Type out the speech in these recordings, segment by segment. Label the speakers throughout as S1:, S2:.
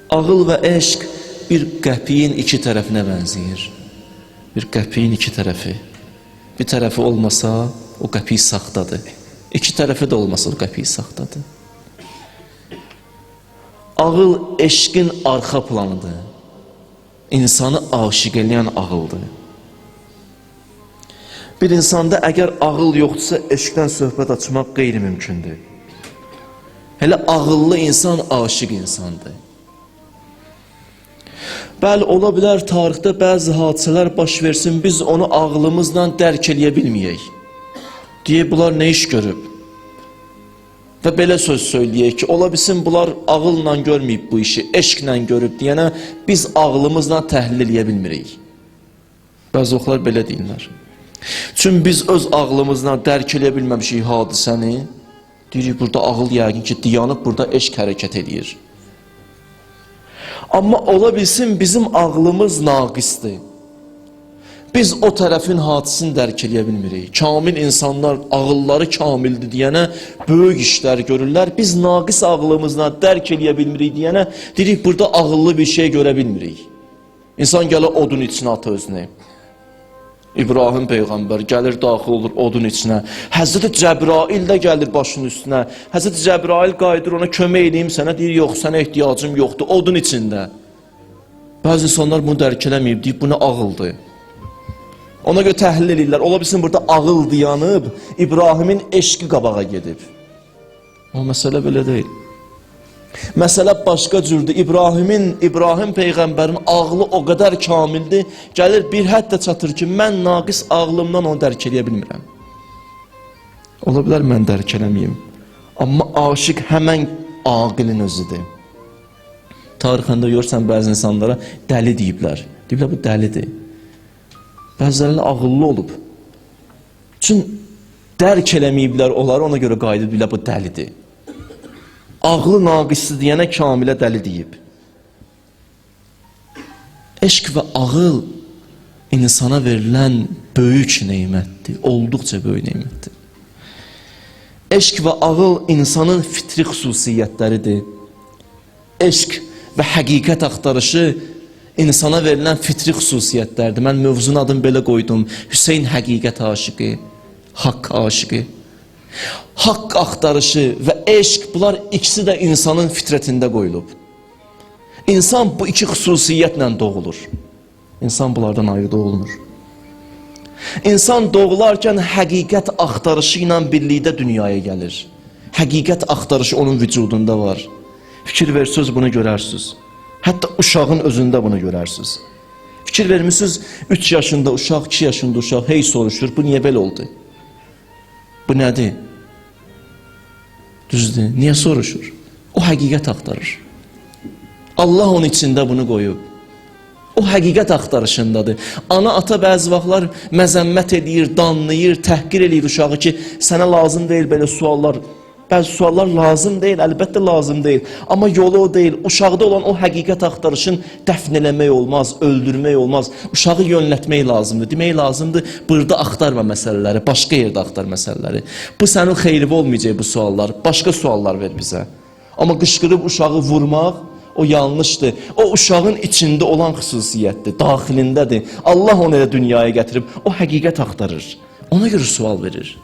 S1: Ağıl və eşq bir qəpiyin iki tərəfinə bənzəyir. Bir qəpiyin iki tərəfi. Bir tərəfi olmasa o qəpik saxtadır. İki tərəfi də olmasa o qəpik saxtadır. Ağıl eşqin arxa planıdır. İnsanı aşiq eləyən ağıldır. Bir insanda əgər ağıl yoxdursa, eşqdən söhbət açmaq qeyri-mümkündür. Hələ ağıllı insan aşiq insandır. Bəli, ola bilər tarixdə bəzi hadisələr baş versin, biz onu ağlımızla dərk eləyə bilməyək. Deyək, bunlar nə iş görüb? Və belə söz söyləyək ki, ola bilsin bunlar ağılla görməyib bu işi, eşqlə görüb deyənə biz ağlımızla təhlil eləyə bilmirik. Bəzi oxlar belə deyirlər. Çünki biz öz ağlımızla dərk eləyə bilməmişik hadisəni, deyirik, burada ağıl yəqin ki, dayanıb, burada eşq hərəkət edir. Amma ola bilsin bizim ağlımız naqisdir. Biz o tərəfin hadisini dərk eləyə bilmirik. Kamil insanlar ağılları kamildir deyənə böyük işlər görürlər. Biz naqis ağlımızla dərk eləyə bilmirik deyənə deyirik, burada ağıllı bir şey görə bilmirik. İnsan gələ odun içinə atı özünü. İbrahim Peyğəmbər gəlir, daxil olur odun içinə. Həzrəti Cəbrail də gəlir başının üstünə. Həzrəti Cəbrail qayıdır, ona kömək edeyim sənə, deyir, yox, sənə ehtiyacım yoxdur, odun içində. Bəzi insanlar bunu dərk eləməyib, deyib, bu nə ağıldır? Ona görə təhlil edirlər, ola bilsin burada ağıl dayanıb, İbrahimin eşqi qabağa gedib. Amma məsələ belə deyil. Məsələ başqa cürdür. İbrahim Peyğəmbərin ağlı o qədər kamildir, gəlir bir həddə çatır ki, mən naqis ağlımdan onu dərk eləyə bilmirəm. Ola bilər mən dərk eləməyim. Amma aşiq həmən aqilin özüdür. Tarixində görürsən bəzi insanlara dəli deyiblər. Deyiblər, bu dəlidir. Bəzilərlə ağıllı olub. Çünki dərk eləməyiblər onları, ona görə qayıdıb deyiblər, bu dəlidir. Ağlı naqisdir deyənə kamilə dəli deyib. Eşq və ağıl insana verilən böyük neymətdir, olduqca böyük neymətdir. Eşq və ağıl insanın fitri xüsusiyyətləridir. Eşq və həqiqət axtarışı insana verilən fitri xüsusiyyətlərdir. Mən mövzunun adını belə qoydum, Hüseyn həqiqət aşıqı, haqq aşıqı. Haqq axtarışı və eşq, bunlar ikisi də insanın fitrətində qoyulub. İnsan bu iki xüsusiyyətlə doğulur. İnsan bunlardan ayrı doğulmur. İnsan doğularkən həqiqət axtarışı ilə birlikdə dünyaya gəlir. Həqiqət axtarışı onun vücudunda var. Fikir versiniz, bunu görərsiniz. Hətta uşağın özündə bunu görərsiniz. Fikir vermişsiniz, 3 yaşında uşaq, 2 yaşında uşaq, hey soruşur, bu niyə belə oldu? Bu nədir? Düzdür, niyə soruşur? O həqiqət axtarır. Allah onun içində bunu qoyub. O həqiqət axtarışındadır. Ana, ata bəzi vaxtlar məzəmmət edir, danlayır, təhqir edir uşağı ki, sənə lazım deyil belə suallar. Bəzi suallar lazım deyil, əlbəttə lazım deyil. Amma yolu o deyil. Uşaqda olan o həqiqət axtarışın dəfn eləmək olmaz, öldürmək olmaz. Uşağı yönlətmək lazımdır. Demək lazımdır, burada axtarma məsələləri, başqa yerdə axtar məsələləri. Bu sənin xeyri olmayacaq bu suallar. Başqa suallar ver bizə. Amma qışqırıb uşağı vurmaq, o yanlışdır. O uşağın içində olan xüsusiyyətdir, daxilindədir. Allah onu elə dünyaya gətirib, o həqiqət axtarır. Ona görə sual verir.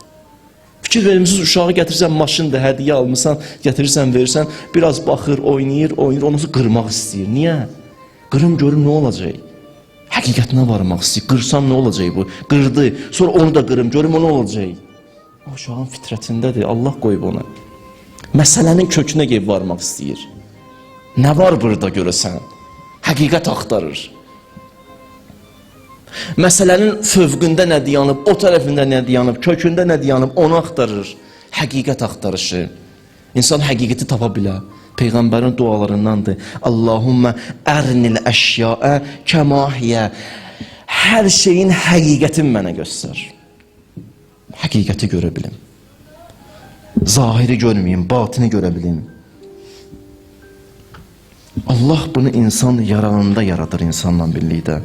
S1: Fikir vermişsiniz, uşağı gətirirsən, maşındır, hədiyyə almışsan, gətirirsən, verirsən, biraz baxır, oynayır, ondan sonra qırmaq istəyir. Niyə? Qırım görüm, nə olacaq? Həqiqətinə varmaq istəyir, qırsam nə olacaq bu? Qırdı, sonra onu da qırım, görüm o nə olacaq? O uşağın fitrətindədir, Allah qoyub onu. Məsələnin kökünə gəlib varmaq istəyir. Nə var burada görəsən? Həqiqət axtarır. Məsələnin fövqündə nə dayanıb, o tərəfində nə dayanıb, kökündə nə dayanıb, onu axtarır. Həqiqət axtarışı. İnsan həqiqəti tapa bilər. Peyğəmbərin dualarındandır. Allahümmə ərnil əşyaə kəmahiyyə. Hər şeyin həqiqətini mənə göstər. Həqiqəti görə bilim. Zahiri görməyim, batini görə bilim. Allah bunu insan yaranında yaradır insanla birlikdə.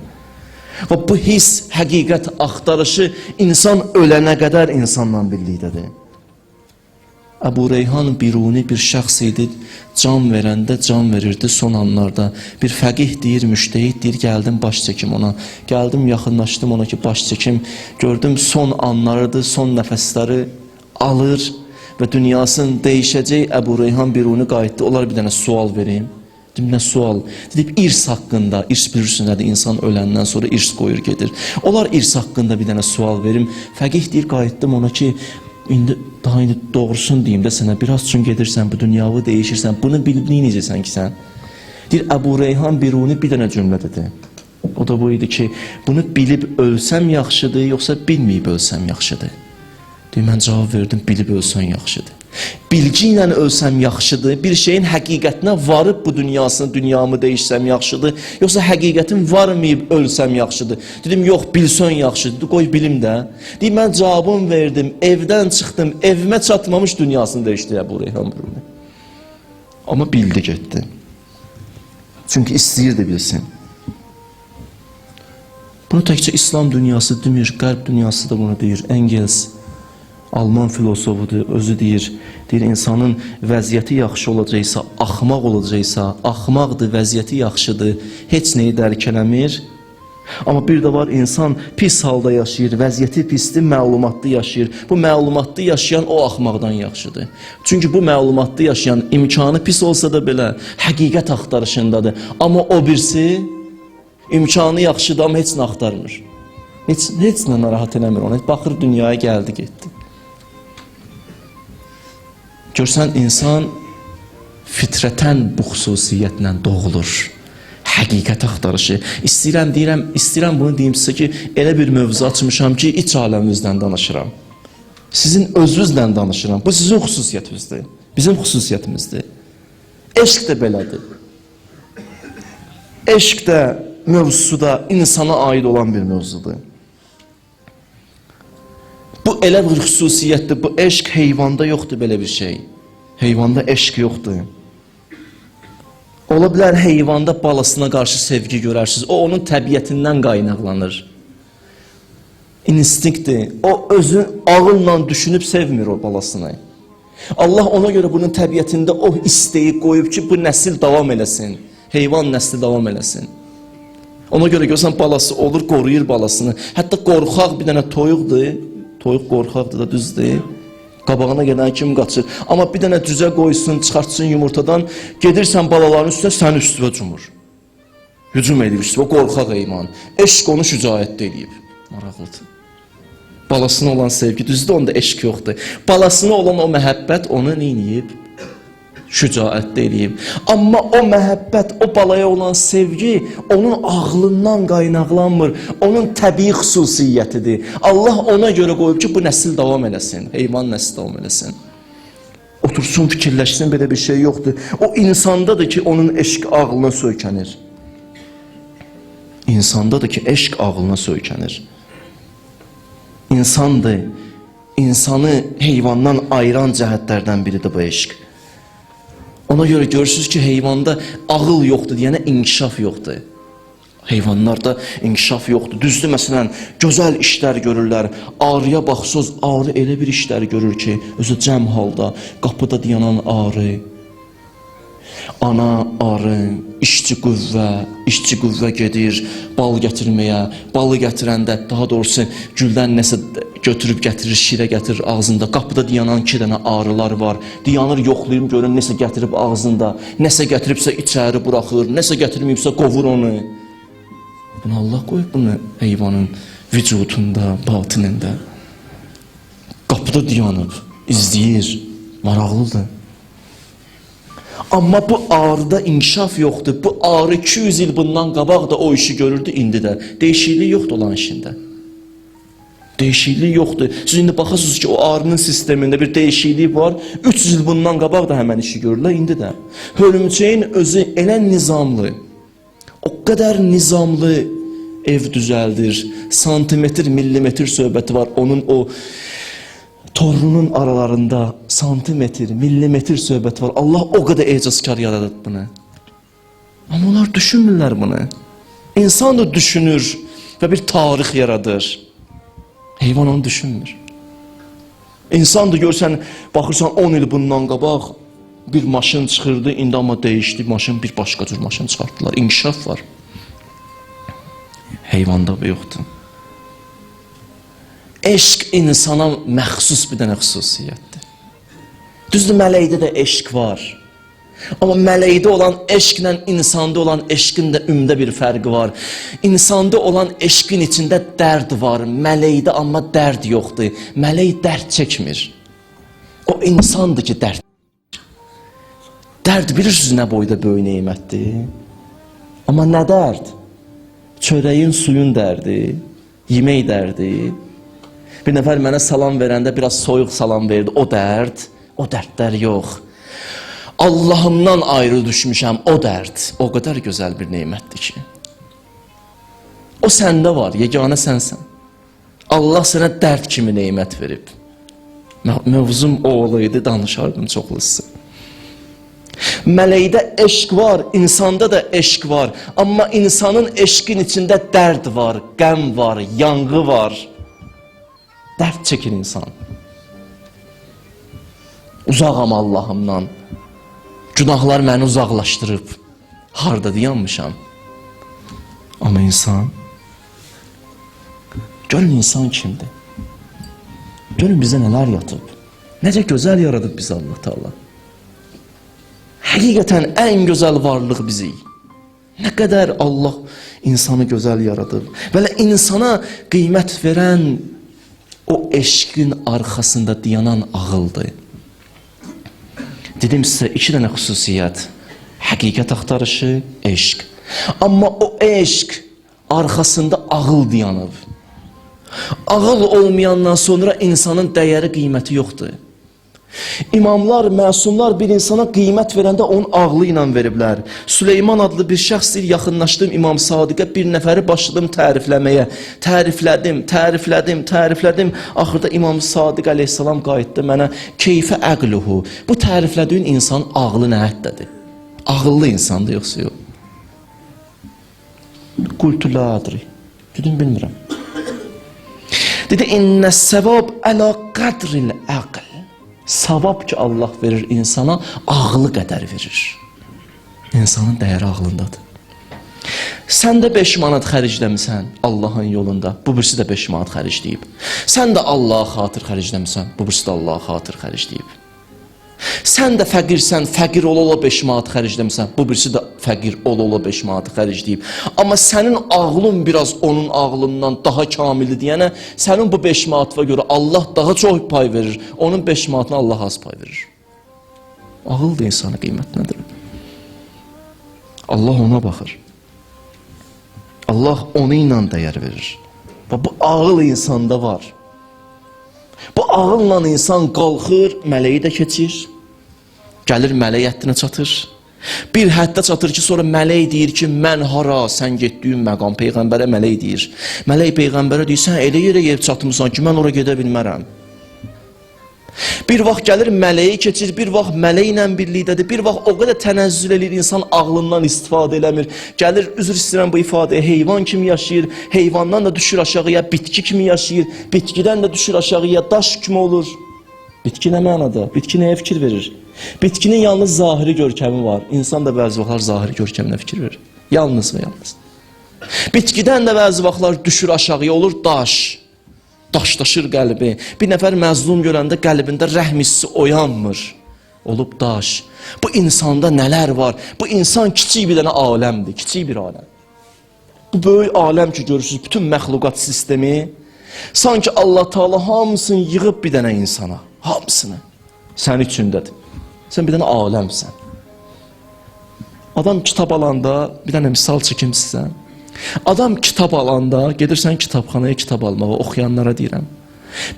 S1: Və bu his, həqiqət axtarışı insan ölənə qədər insanla birlikdədir. Əbu Reyhan Biruni bir şəxs idi, can verəndə can verirdi son anlarda. Bir fəqih deyir, müştehid deyir, gəldim baş çəkim ona. Gəldim, yaxınlaşdım ona ki, baş çəkim. Gördüm son anlarıdır, son nəfəsləri alır və dünyasını dəyişəcək. Əbu Reyhan Biruni qayıtdı, onlar bir dənə sual vereyim. Dedim, nə sual? Dedim, irs haqqında, irs bilirsiniz nədir, insan öləndən sonra irs qoyur gedir. Onlar irs haqqında bir dənə sual verim. Fəqih deyir, qayıtdım ona ki, İndi doğrusunu deyim də sənə, biraz üçün gedirsən, bu dünyağı dəyişirsən, bunu bildiyin necəsən ki sən? Deyir, Əbu Reyhan Biruni bir dənə cümlə dedi. O da bu idi ki, bunu bilib ölsəm yaxşıdır, yoxsa bilməyib ölsəm yaxşıdır? Deyir, mən cavab verdim, bilib ölsən yaxşıdır. Bilgi ilə ölsəm yaxşıdır, bir şeyin həqiqətinə varıb bu dünyamı dəyişsəm yaxşıdır, yoxsa həqiqətin varmayıb ölsəm yaxşıdır. Dedim, yox, bilsən yaxşıdır, qoy bilim də. Deyir, mən cavabımı verdim, evdən çıxdım, evimə çatmamış dünyasını dəyişdi Əbu Reyhan Biruni. Amma bildi, getdi. Çünki istəyirdi bilsin. Bunu təkcə İslam dünyası demir, Qərb dünyası da bunu deyir. Engels, Alman filosofudur, özü deyir, insanın vəziyyəti yaxşı olacaqsa, axmaq olacaqsa, axmaqdır, vəziyyəti yaxşıdır, heç nəyi dərk eləmir. Amma bir də var, insan pis halda yaşayır, vəziyyəti pisdir, məlumatlı yaşayır. Bu məlumatlı yaşayan o axmaqdan yaxşıdır. Çünki bu məlumatlı yaşayan imkanı pis olsa da belə həqiqət axtarışındadır. Amma o birisi imkanı yaxşıdır, amma heç nə axtarmır. Heç nə narahat eləmir onu. Baxır dünyaya gəldi, getdi. Görsən, insan fitrətən bu xüsusiyyətlə doğulur. Həqiqət axtarışı. İstəyirəm bunu deyim sizə ki, elə bir mövzu açmışam ki, iç aləmimizdən danışıram. Sizin özünüzlə danışıram. Bu sizin xüsusiyyətinizdir. Bizim xüsusiyyətimizdir. Eşq də belədir. Eşq də mövzusu da insana aid olan bir mövzudur. Bu elə bir xüsusiyyətdir, bu eşq heyvanda yoxdur belə bir şey. Heyvanda eşq yoxdur. Ola bilər heyvanda balasına qarşı sevgi görərsiniz, o onun təbiətindən qaynaqlanır. İnstinktir, o özü ağılla düşünüb sevmir o balasını. Allah ona görə bunun təbiətində o isteği qoyub ki, bu nəsil davam eləsin, heyvan nəsli davam eləsin. Ona görə görsən balası olur, qoruyur balasını. Hətta qorxaq bir dənə toyuqdur. Toyuq qorxaqdır da, düzdür. Qabağına gələn kim qaçır. Amma bir dənə düzə qoysun, çıxartsın yumurtadan, gedirsən balaların üstünə, sənin üstünə cumur. Hücum edir üstünə, o qorxaq heyvan. Eşq onu şücaətdə eləyib. Maraqlıdır. Balasına olan sevgi, düzdür, onda eşq yoxdur. Balasına olan o məhəbbət onu neyiniyib? Şücaətdə eləyib. Amma o məhəbbət, o balaya olan sevgi onun ağlından qaynaqlanmır. Onun təbii xüsusiyyətidir. Allah ona görə qoyub ki, bu nəsil davam eləsin. Heyvan nəsil davam eləsin. Otursun, fikirləşsin, belə bir şey yoxdur. O insandadır ki, onun eşq ağlına söykənir. İnsandadır ki, eşq ağlına söykənir. İnsandır. İnsanı heyvandan ayıran cəhətlərdən biridir bu eşq. Ona görə görürsünüz ki, heyvanda ağıl yoxdur deyənə inkişaf yoxdur. Heyvanlarda inkişaf yoxdur. Düzdür, məsələn, gözəl işlər görürlər. Arıya baxsız, arı elə bir işlər görür ki, özü cəm halda, qapıda dayanan arı. Ana arı, işçi qüvvə gedir bal gətirməyə. Balı gətirəndə, daha doğrusu güldən nəsə götürüb gətirir, şirə gətirir ağzında. Qapıda dayanan 2 dənə arılar var. Dayanır, yoxlayım, görün nəsə gətirib ağzında. Nəsə gətiribsə içəri buraxır, nəsə gətirməyibsə qovur onu. Bunu Allah qoyub bunu heyvanın vücudunda, batınında. Qapıda dayanıb, izləyir, maraqlıdır. Amma bu arıda inkişaf yoxdur. Bu arı 200 il bundan qabaq da o işi görürdü, indi də. Dəyişiklik yoxdur olan işində. Dəyişiklik yoxdur. Siz indi baxırsınız ki, o arının sistemində bir dəyişiklik var. 300 il bundan qabaq da həmən işi görürlər, indi də. Hörümçəyin özü elə nizamlı, o qədər nizamlı ev düzəldir. Santimetr, millimetr söhbəti var. Onun o torunun aralarında santimetr, millimetr söhbəti var. Allah o qədər ecazkar yaradır bunu. Amma onlar düşünmürlər bunu. İnsan da düşünür və bir tarix yaradır. Heyvan onu düşünmür. İnsandır görsən, baxırsan 10 il bundan qabaq bir maşın çıxırdı, indi amma dəyişdi, maşın bir başqa cür maşın çıxartdılar. İnkişaf var. Heyvanda bu yoxdur. Eşq insana məxsus bir dənə xüsusiyyətdir. Düzdür, mələkdə də eşq var. Amma mələkdə olan eşqlə insanda olan eşqin də ümdə bir fərqi var. İnsanda olan eşqin içində dərd var. Mələkdə amma dərd yoxdur. Mələk dərd çəkmir. O insandır ki dərd. Dərd bilirsiniz nə boyda böyük nemətdir. Amma nə dərd? Çörəyin, suyun dərdi, yemək dərdi. Bir nəfər mənə salam verəndə biraz soyuq salam verdi. O dərd, o dərdlər yox. Allahımdan ayrı düşmüşəm, o dərd. O qədər gözəl bir nemətdir ki. O səndə var, yeganə sənsən. Allah sənə dərd kimi nemət verib. Mövzum o olaydı, danışardım çoxlusu. Mələkdə eşq var, insanda da eşq var. Amma insanın eşqin içində dərd var, qəm var, yanğı var. Dərd çəkir insan. Uzağam Allahımdan. Günahlar məni uzaqlaşdırıb. Harda dayanmışam. Amma insan, görün insan kimdir? Görün bizə nələr yatıb. Necə gözəl yaradıb bizi Allah Teala. Həqiqətən ən gözəl varlıq bizik. Nə qədər Allah insanı gözəl yaradıb. Belə insana qiymət verən o eşqin arxasında dayanan ağıldır. Dedim sizə iki dənə xüsusiyyət. Həqiqət axtarışı, eşq. Amma o eşq arxasında ağıl dayanıb. Ağıl olmayandan sonra insanın dəyəri, qiyməti yoxdur. İmamlar, məsumlar bir insana qiymət verəndə onun ağlı ilə veriblər. Süleyman adlı bir şəxs deyir, yaxınlaşdım İmam Sadiqə, bir nəfəri başladım tərifləməyə. Təriflədim. Axırda İmam Sadiq əleyhissalam qayıtdı mənə, keyfə əqluhu. Bu təriflədiyin insanın ağlı nə həddədir? Ağıllı insandır yoxsa yox? Qultu la adri. Dedim, bilmirəm. Dedi, innəs-səvab əla qədril əql. Savab ki Allah verir insana, ağlı qədər verir. İnsanın dəyəri ağlındadır. Sən də 5 manat xərcləmisən Allahın yolunda, bu birisi də 5 manat xərcləyib. Sən də Allaha xatır xərcləmisən, bu birisi də Allaha xatır xərcləyib. Sən də fəqirsən, fəqir ola 5 manat xərcləmisən, bu birisi də fəqir ola 5 manat xərcləyib. Amma sənin ağlın biraz onun ağlından daha kamildir deyənə, sənin bu 5 manata görə Allah daha çox pay verir, onun 5 manatına Allah az pay verir. Ağıl da insana qiymətləndirir. Allah ona baxır. Allah onu ilə dəyər verir. Bu ağıl insanda var. Bu ağılla insan qalxır, mələyi də keçir. Gəlir mələk həddinə çatır. Bir həddə çatır ki, sonra mələk deyir ki, mən hara, sən getdiyin məqam. Peyğəmbərə mələk deyir. Mələk Peyğəmbərə deyir, sən elə yerə gəlib çatmısan ki, mən ora gedə bilmərəm. Bir vaxt gəlir mələyi keçir, bir vaxt mələklə birlikdədir, bir vaxt o qədər tənəzzül edir, insan ağlından istifadə eləmir. Gəlir, üzr istəyirəm bu ifadəyə, heyvan kimi yaşayır, heyvandan da düşür aşağıya, bitki kimi yaşayır, bitkidən də düşür aşağıya, daş kimi olur. Bitki nə mənada? Bitki nəyə fikir verir? Bitkinin yalnız zahiri görkəmi var. İnsan da bəzi vaxtlar zahiri görkəminə fikir verir. Yalnız və yalnız. Bitkidən də bəzi vaxtlar düşür aşağıya, olur daş. Daşdaşır qəlbi. Bir nəfər məzlum görəndə qəlbində rəhm hissi oyanmır. Olub daş. Bu insanda nələr var? Bu insan kiçik bir dənə aləmdir. Kiçik bir aləm. Bu böyük aləm ki görürsünüz, bütün məxluqat sistemi. Sanki Allah Teala hamısını yığıb bir dənə insana. Hamısını. Sən içindədir. Sən bir dənə aləmsən. Adam kitab alanda, bir dənə misal çəkim sizə. Adam kitab alanda, gedirsən kitabxanaya kitab almağa, oxuyanlara deyirəm.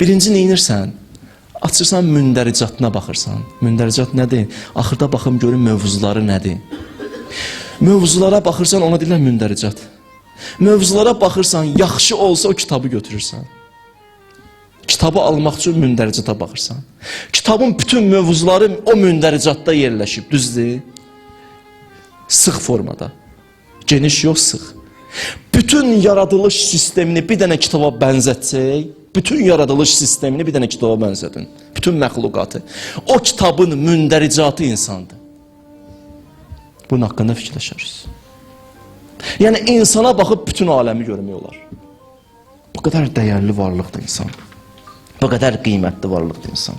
S1: Birinci neyinirsən? Açırsan mündəricatına baxırsan. Mündəricat nədir? Axırda baxım görün mövzuları nədir? Mövzulara baxırsan, ona deyirlər mündəricat. Mövzulara baxırsan, yaxşı olsa o kitabı götürürsən. Kitabı almaq üçün mündəricata baxırsan. Kitabın bütün mövzuları o mündəricatda yerləşib, düzdür? Sıx formada. Geniş yox, sıx. Bütün yaradılış sistemini bir dənə kitaba bənzətsək, bütün yaradılış sistemini bir dənə kitaba bənzədin. Bütün məxluqatı. O kitabın mündəricatı insandır. Bunun haqqında fikirləşəriz. Yəni insana baxıb bütün aləmi görmək olar. Bu qədər dəyərli varlıqdır insan. Bu qədər qiymətli varlıqdır insan.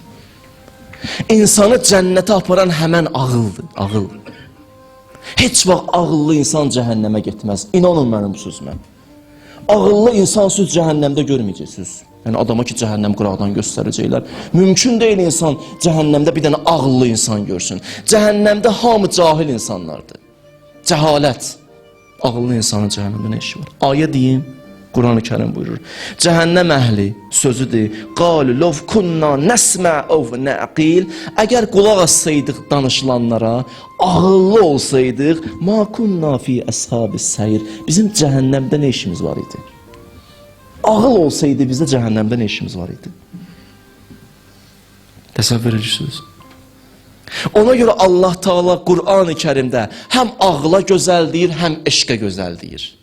S1: İnsanı cənnətə aparan həmən ağıldır, ağıl. Heç vaxt ağıllı insan cəhənnəmə getməz. İnanın mənim bu sözümə. Ağıllı insan söz cəhənnəmdə görməyəcəksiniz. Yəni adama ki, cəhənnəm qıraqdan göstərəcəklər. Mümkün deyil insan cəhənnəmdə bir dənə ağıllı insan görsün. Cəhənnəmdə hamı cahil insanlardır. Cəhalət. Ağıllı insanın cəhənnəmdə nə işi var? Ayə deyim, Quran-ı Kərim buyurur. Cəhənnəm əhli sözüdür. Qalu lov kunna nəsma'u na'qil. Əgər qulaq assaydıq danışılanlara, ağıllı olsaydıq, ma kunna fi əshabis seyr. Bizim cəhənnəmdə nə işimiz var idi? Ağıl olsaydı bizdə cəhənnəmdə nə işimiz var idi? Təsəvvür edirsiniz. Ona görə Allah Taala Quran-ı Kərimdə həm ağla gözəl deyir, həm eşqə gözəl deyir.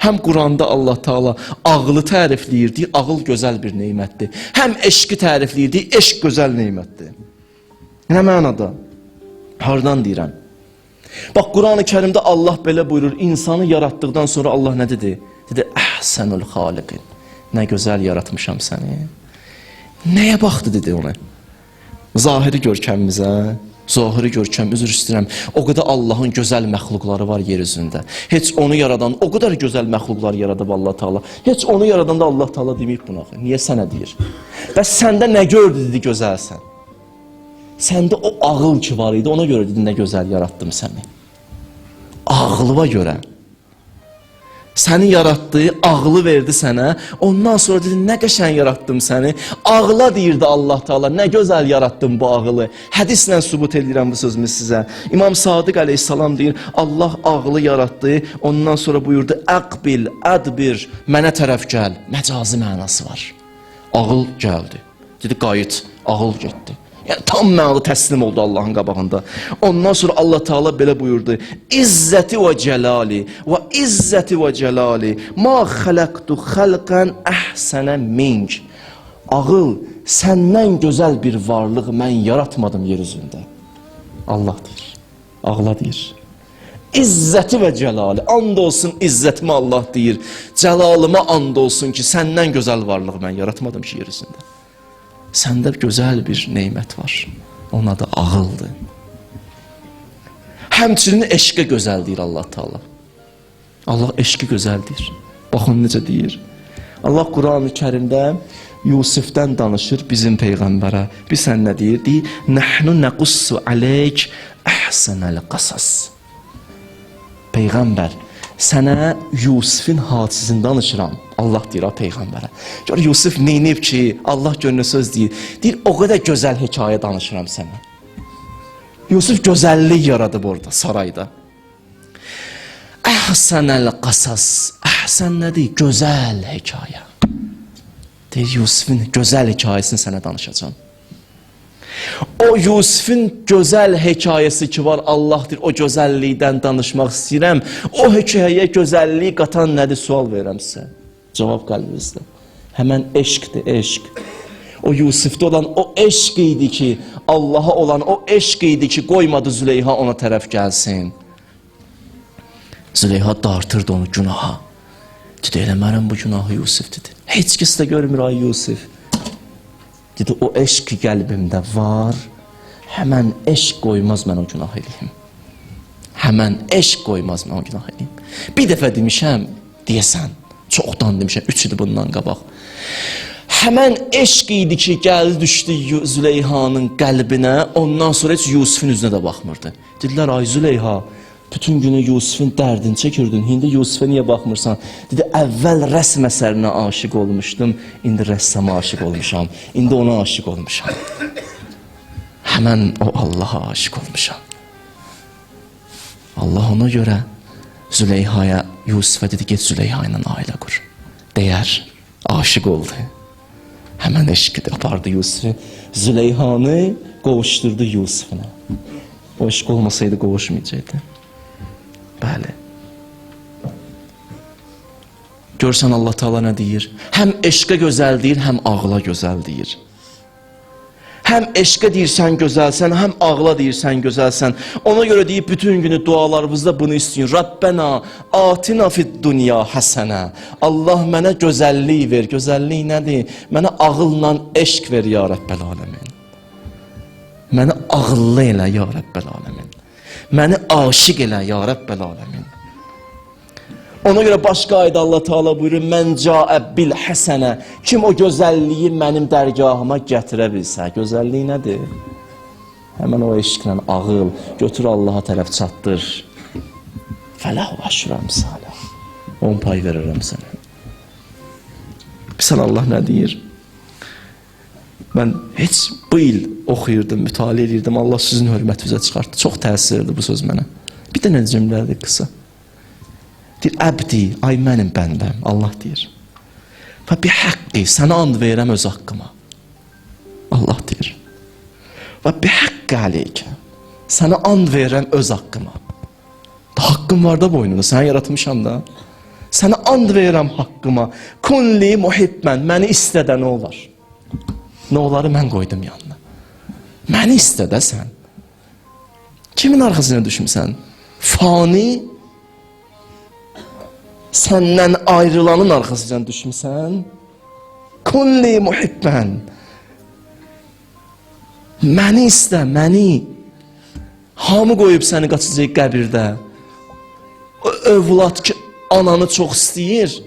S1: Həm Quranda Allah Taala ağlı tərifləyir, deyir, ağıl gözəl bir nemətdir. Həm eşqi tərifləyir, deyir, eşq gözəl nemətdir. Nə mənada? Hardan deyirəm? Bax, Quran-ı Kərimdə Allah belə buyurur, insanı yaratdıqdan sonra Allah nə dedi? Dedi, əhsənul xaliqin. Nə gözəl yaratmışam səni. Nəyə baxdı, dedi ona? Zahiri görkəmimizə, zahiri görkəm, üzr istəyirəm. O qədər Allahın gözəl məxluqları var yer üzündə. Heç onu yaradan, o qədər gözəl məxluqlar yaradıb Allah Taala. Heç onu yaradan da Allah Taala deməyib buna. Niyə sənə deyir? Bəs səndə nə gördü, dedi, gözəlsən. Səndə o ağıl ki var idi, ona görə dedi, nə gözəl yaratdım səni. Ağlıva görə. Səni yaratdığı ağlı verdi sənə. Ondan sonra dedi, nə qəşəng yaratdım səni. Ağla deyirdi Allah Taala, nə gözəl yaratdım bu ağılı. Hədislə sübut edirəm bu sözümü sizə. İmam Sadiq əleyhissalam deyir, Allah ağlı yaratdı. Ondan sonra buyurdu, əqbil, ədbir, mənə tərəf gəl. Məcazi mənası var. Ağıl gəldi. Dedi, qayıt, ağıl getdi. Yəni, tam mənada təslim oldu Allahın qabağında. Ondan sonra Allah Taala belə buyurdu. İzzəti və cəlali və izzəti və cəlali ma xələqtu xəlqən əhsənə mink. Ağıl, səndən gözəl bir varlıq mən yaratmadım yer üzündə. Allah deyir, ağla deyir. İzzəti və cəlali, and olsun izzətimi Allah deyir. Cəlalıma and olsun ki, səndən gözəl varlıq mən yaratmadım ki yer üzündə. Səndə gözəl bir neymət var. Onun adı ağıldır. Həmçinin eşqə gözəl deyir Allah Taala. Allah eşqi gözəl deyir. Baxın necə deyir. Allah Quran-ı Kərimdə Yusifdən danışır bizim Peyğəmbərə. Bir sən nə deyir? Deyir, nəhnu nəqussu aleyk əhsənəl qasas. Peyğəmbər, sənə Yusifin hadisəsini danışıram. Allah deyir ha Peyğəmbərə. Gör Yusif neynib ki, Allah gönlü söz deyir. Deyir, o qədər gözəl hekayə danışıram sənə. Yusif gözəllik yaradıb orada, sarayda. Əhsənəl qasas. Əhsən nədir? Gözəl hekayə. Deyir, Yusifin gözəl hekayəsini sənə danışacağım. O Yusifin gözəl hekayəsi ki var, Allah deyir, o gözəllikdən danışmaq istəyirəm. O hekayəyə gözəllik qatan nədir? Sual verirəm sizə. Cavab qəlbinizdə. Həmən eşqdir, eşq. O Yusifdə olan o eşq idi ki, Allaha olan o eşq idi ki, qoymadı Züleyha ona tərəf gəlsin. Züleyha dartırdı onu günaha. Dedi, elə mənim bu günahı Yusif dedi. Heç kəs də görmür ay Yusif. Dedi, o eşq qəlbimdə var. Həmən eşq qoymaz mən o günah edeyim. Həmən eşq qoymaz mən o günah edeyim. Bir dəfə demişəm, deyəsən. Çoxdan demişəm, 3 idi bundan qabaq. Həmən eşq idi ki, gəldi düşdü Züleyhanın qəlbinə, ondan sonra heç Yusifin üzünə də baxmırdı. Dedilər, ay Züleyha, bütün günü Yusifin dərdini çəkirdin, indi Yusifə niyə baxmırsan? Dedi, əvvəl rəsm əsərinə aşiq olmuşdum, indi rəssama aşiq olmuşam, indi ona aşiq olmuşam. Həmən o Allaha aşiq olmuşam. Allah ona görə Züleyhaya, Yusifə dedi, get Züleyha ilə ailə qur. Deyər, aşiq oldu. Həmən eşqidi apardı Yusifi. Züleyhanı qovuşturdu Yusifinə. O eşq olmasaydı qovuşmayacaqdı. Bəli. Görsən Allah Teala nə deyir? Həm eşqə gözəl deyir, həm ağla gözəl deyir. Həm eşqə deyirsən gözəlsən, həm ağla deyirsən gözəlsən. Ona görə deyib bütün günü dualarımızda bunu istiyin. Rabbena atina fid dunya həsənə. Allah mənə gözəllik ver. Gözəllik nədir? Mənə ağılla eşq ver ya Rəbbəl aləmin. Məni ağıllı elə ya Rəbbəl aləmin. Məni aşiq elə ya Rəbbəl aləmin. Ona görə başqa ayda Allah Teala buyurur, mən caə bil həsənə, kim o gözəlliyi mənim dərgahıma gətirə bilsə, gözəlliyi nədir? Həmən o eşqlə ağıl, götür Allaha tərəf çatdır. Fələhu əşrəm salə, 10 pay verirəm sənə. Bilsən Allah nə deyir? Mən heç bu il oxuyurdum, mütaliə edirdim, Allah sizin hörmətinizə çıxartdı. Çox təsirli bu söz mənə. Bir dənə cümlədir qısa. Deyir, əbdi, ay mənim bəndəm, Allah deyir. Və bir haqqı, sənə and verirəm öz haqqıma. Allah deyir. Və bir haqqı aleykə, sənə and verirəm öz haqqıma. Haqqım var da boynunda, səni yaratmışam da. Sənə and verirəm haqqıma. Kunli muhibbən, məni istədə nə olar? Nə oları mən qoydum yanına. Məni istədə sən. Kimin arxasına düşmüsən? Fani, səndən ayrılanın arxasından düşmüsən. Kunli muhibbən. Məni istə, məni. Hamı qoyub səni qaçacaq qəbirdə. O övlad ki, ananı çox istəyir.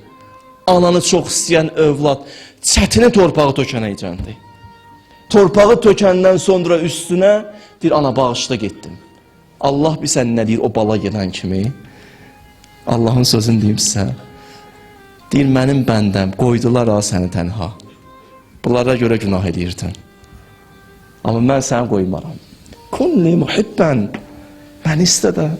S1: Ananı çox istəyən övlad çətini torpağı tökənəcəkdir. Torpağı tökəndən sonra üstünə deyir, ana bağışla getdim. Allah bilsən nə deyir o bala gedən kimi? Allahın sözünü deyim sizə. Deyir, mənim bəndəm, qoydular ha səni tənha. Bunlara görə günah edirdin. Amma mən səni qoymaram. Kunli muhibbən, məni istədə.